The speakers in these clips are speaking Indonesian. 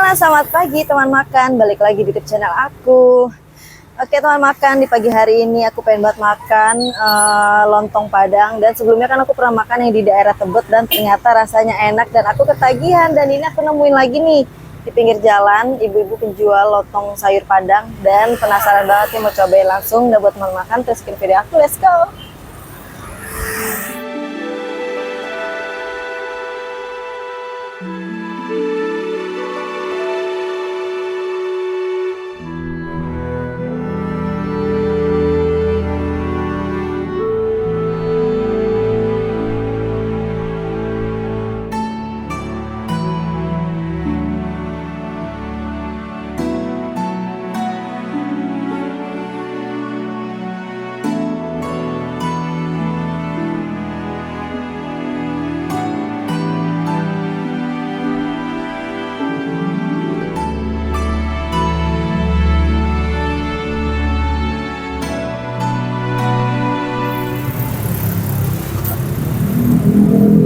Selamat pagi teman makan, balik lagi di YouTube channel aku. Oke teman makan, di pagi hari ini aku pengen buat makan lontong Padang. Dan sebelumnya kan aku pernah makan yang di daerah Tebet dan ternyata rasanya enak dan aku ketagihan. Dan ini aku nemuin lagi nih di pinggir jalan, ibu-ibu penjual lontong sayur Padang. Dan penasaran banget nih mau cobain langsung. Dan buat teman makan, terus bikin video aku, let's go!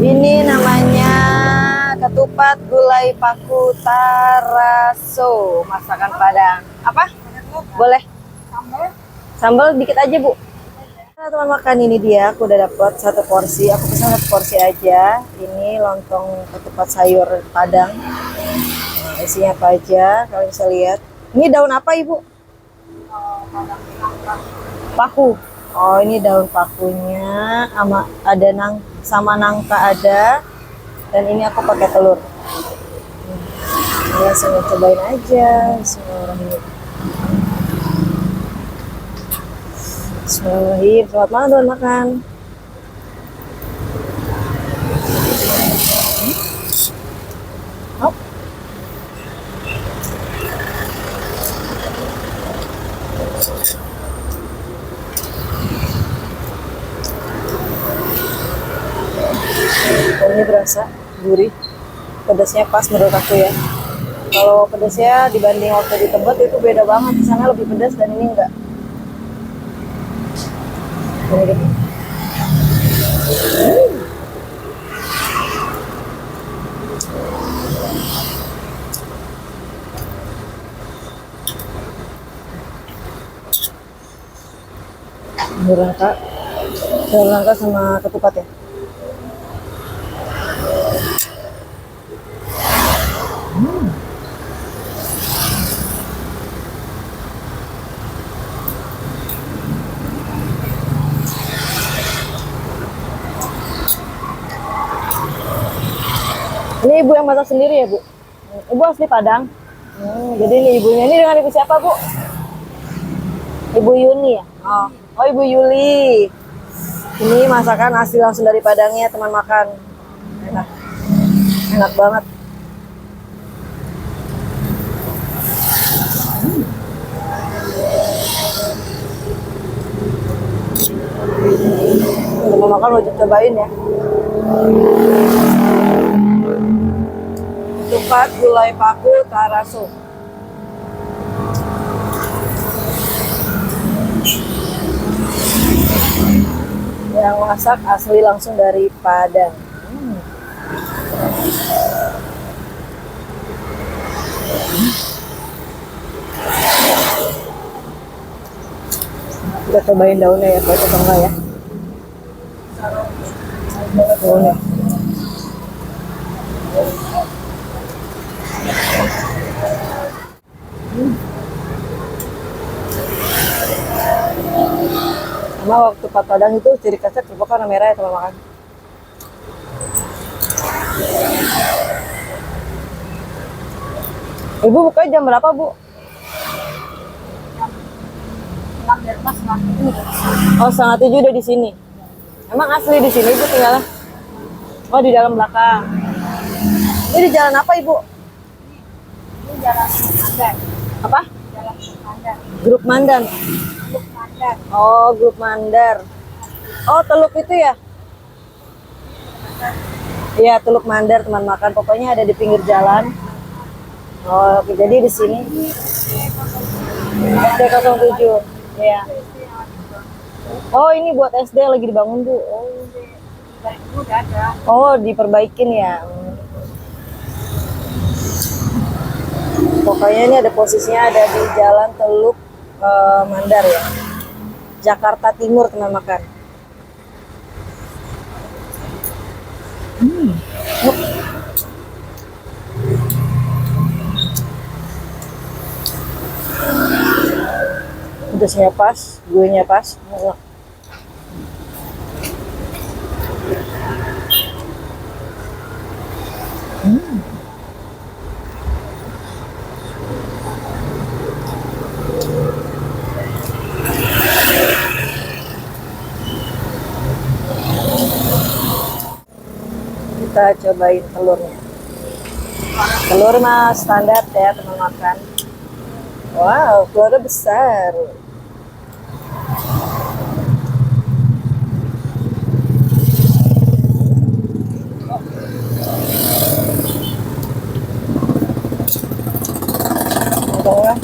Ini namanya ketupat gulai paku taraso, masakan Padang. Apa? Boleh? Sambal dikit aja, Bu. Nah, teman makan, ini dia. Aku udah dapat satu porsi. Aku pesan satu porsi aja. Ini lontong ketupat sayur Padang. Nah, isinya apa aja? Kalian bisa lihat. Ini daun apa, Ibu? Paku. Oh, ini daun pakunya, ada sama nangka ada, dan ini aku pakai telur. Langsung cobain aja. Bismillahirrahmanirrahim. Bismillahirrahmanirrahim. Selamat malam teman makan. Hop. Ini berasa gurih, pedasnya pas menurut aku ya. Kalau pedasnya dibanding waktu di Tebet itu beda banget, di sana lebih pedas dan ini enggak. Ini gitu. Daun nangka sama ketupat ya. Ini ibu yang masak sendiri ya, Bu? Ibu asli Padang. Jadi ini ibunya. Ini dengan ibu siapa, Bu? Ibu Yuni ya? Oh, Ibu Yuli. Ini masakan asli langsung dari Padangnya, teman makan. Enak. Enak banget. Teman makan wajib cobain ya. Ketupat gulai paku taraso. Yang masak asli langsung dari Padang. Kita cobain daunnya ya, cocok atau enggak ya. Daunnya. Sama waktu Padang itu ciri khasnya kerupuk warna merah ya teman makan. Ibu buka jam berapa, Bu? Oh, 6:30 udah di sini. Emang asli di sini Ibu tinggalnya? Oh, di dalam belakang. Ini di jalan apa, Ibu? Ini jalan Mandan. Apa? Jalan Mandan. Grup Mandan. Grup Mandan. Oh, Grup Mandar. Oh, Teluk itu ya? Iya, Teluk Mandar teman makan. Pokoknya ada di pinggir jalan. Oh, oke. Jadi di sini. SD 07. Iya. Oh, ini buat SD lagi dibangun, Bu. Oh, diperbaikin ya. Pokoknya ini ada posisinya ada di Jalan Teluk Mandar ya, Jakarta Timur teman makan. Pedasnya pas, gurihnya pas, enak. Kita cobain telurnya. Telur mas standar ya teman makan. Wow, telurnya besar. Untungnya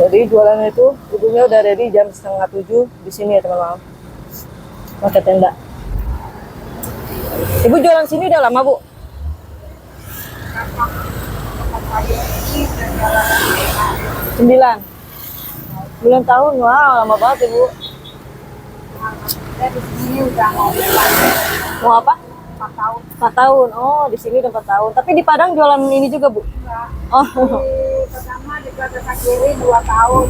jadi jualan itu ibunya udah ready jam 6:30 di sini ya teman-teman. Pakai tenda. Ibu jualan sini udah lama bu? Sembilan. 9 tahun, wow lama banget ibu. Saya di sini udah mau 4 Mau apa? tahun. 4 tahun. Oh di sini udah 4 tahun. Tapi di Padang jualan ini juga bu? Enggak. Oh Di pertama di Plaza Kiri 2 tahun.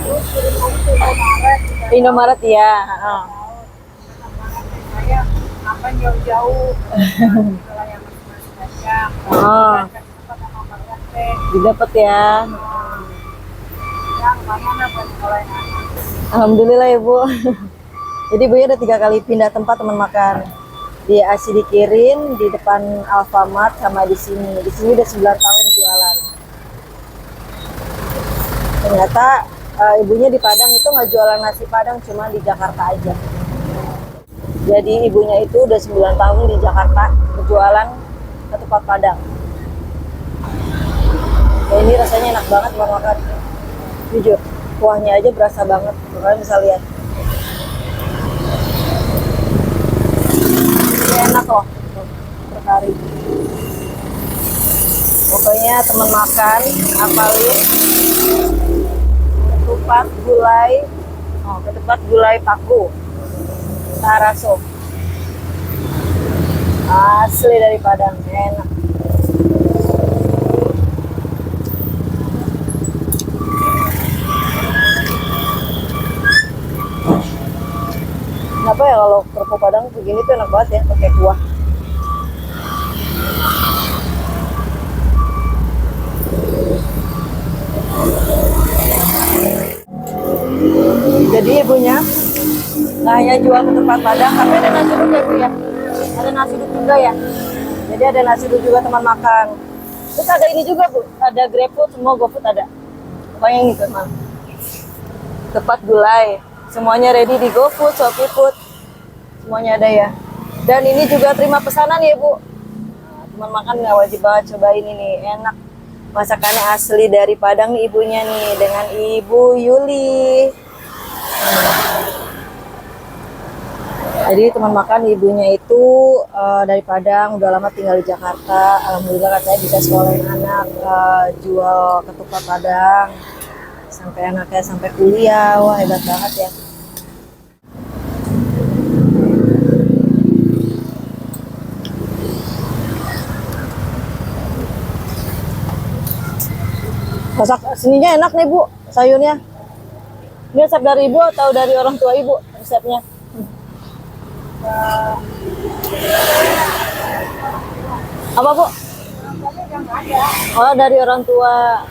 Terus kirim ke Indomaret 3 Indomaret ya. tahun. Saya makan jauh-jauh. Kalau yang masih aja. Oh Cepat sama Pak RT. didapat ya. Yang mana buat sekolah yang anak. Alhamdulillah ibu. Jadi ibunya udah 3 kali pindah tempat teman makan. Di Asidikirin, di depan Alfamart, sama di sini. Di sini udah 9 tahun jualan. Ternyata ibunya di Padang itu nggak jualan nasi Padang, cuma di Jakarta aja. Jadi ibunya itu udah 9 tahun di Jakarta berjualan ketupat Padang. Ya, ini rasanya enak banget buat makan. Jujur, kuahnya aja berasa banget. Kalian bisa lihat. Ini enak loh per hari. Pokoknya teman makan, apalin ketupat gulai paku Taraso. Asli dari Padang, enak. Kenapa ya kalau kerupuk Padang begini tuh enak banget ya pakai kuah. Jadi ibunya nggak hanya jual ketupat Padang, tapi ada nasi uduk ya bu ya. Ada nasi uduk juga ya. Jadi ada nasi uduk juga teman makan. Terus ada ini juga bu, ada GrabFood, semua GoFood ada. Pokoknya yang itu teman. Ketupat gulai, semuanya ready di GoFood, ShopeeFood, semuanya ada ya. Dan ini juga terima pesanan ya bu. Nah, teman makan nggak wajib banget cobain ini, enak. Masakannya asli dari Padang nih ibunya nih, dengan Ibu Yuli. Jadi teman makan ibunya itu dari Padang, udah lama tinggal di Jakarta. Alhamdulillah katanya bisa sekolahin anak, jual ketupat Padang. Sampai anaknya sampai kuliah, wah hebat banget ya. Masak sininya enak nih bu, sayurnya. Ini resep dari ibu atau dari orang tua ibu resepnya? Apa bu? Oh dari orang tua.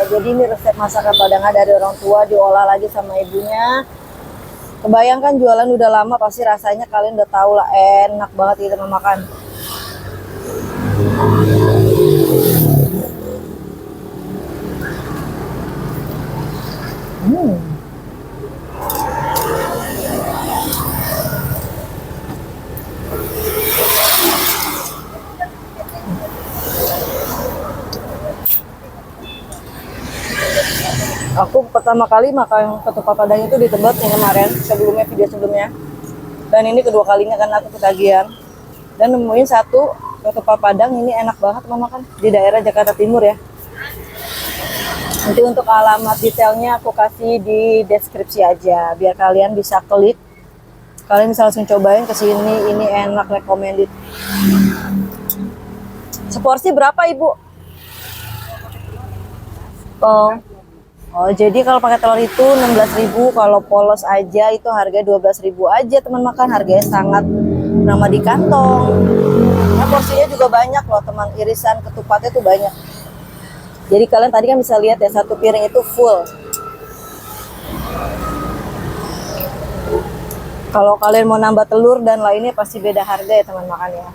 Jadi ini resep masakan Padang dari orang tua, diolah lagi sama ibunya. Kebayangkan jualan udah lama, pasti rasanya kalian udah tahu lah, enak banget kita makan. Aku pertama kali makan ketupat Padang itu di Tebet yang kemarin, sebelumnya video sebelumnya. Dan ini kedua kalinya karena aku ketagihan. Dan nemuin satu ketupat Padang ini enak banget makan di daerah Jakarta Timur ya. Nanti untuk alamat detailnya aku kasih di deskripsi aja biar kalian bisa klik. Kalian bisa langsung cobain ke sini, ini enak, recommended. Seporsi berapa, Ibu? Oh, jadi kalau pakai telur itu 16.000, kalau polos aja itu harga 12.000 aja, teman makan. Harganya sangat ramah di kantong. Nah, porsinya juga banyak loh, teman. Irisan ketupatnya tuh banyak. Jadi kalian tadi kan bisa lihat ya, satu piring itu full. Kalau kalian mau nambah telur dan lainnya pasti beda harga ya, teman makan ya.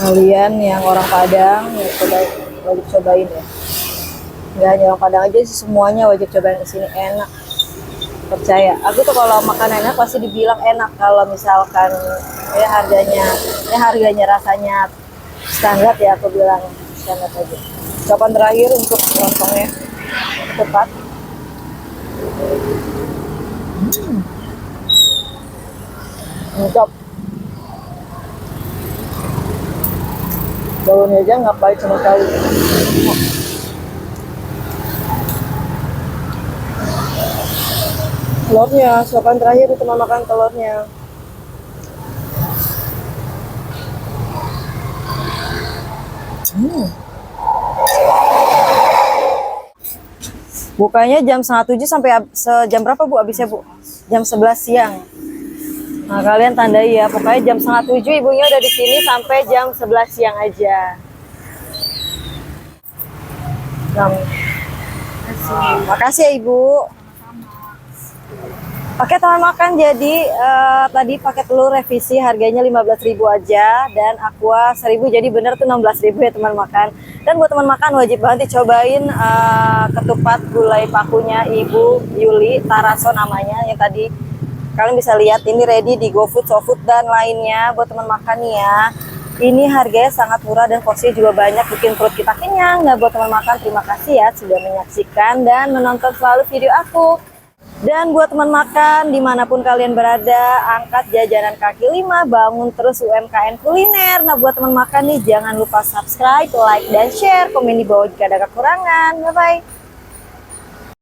Kalian yang orang Padang ya wajib cobain ya. Nggak hanya orang Padang aja sih, semuanya wajib cobain ke sini, enak. Percaya, aku tuh kalau makan enak pasti dibilang enak. Kalau misalkan harganya rasanya standar ya, aku bilang standar aja. Ucapan terakhir untuk lontongnya tepat. Mantap. Daunnya aja nggak pahit sama sekali. Telurnya, suapan terakhir itu makan telurnya. Bukanya jam 6:30 sampai jam berapa Bu habisnya Bu? Jam 11 siang. Nah kalian tandai ya, pokoknya jam 6:30 ibunya udah di sini sampai jam 11 siang aja. Makasih ya Ibu. Pakai teman makan jadi tadi pakai telur revisi harganya 15.000 aja dan aqua 1.000, jadi bener tuh 16.000 ya teman makan. Dan buat teman makan wajib banget dicobain ketupat gulai pakunya Ibu Yuli Taraso namanya, yang tadi kalian bisa lihat ini ready di GoFood, SoFood dan lainnya. Buat teman makan nih ya, ini harganya sangat murah dan porsinya juga banyak, bikin perut kita kenyang. Nah buat teman makan, terima kasih ya sudah menyaksikan dan menonton selalu video aku. Dan buat teman makan, dimanapun kalian berada, angkat jajanan kaki 5, bangun terus UMKM kuliner. Nah buat teman makan nih, jangan lupa subscribe, like, dan share, komen di bawah jika ada kekurangan. Bye-bye.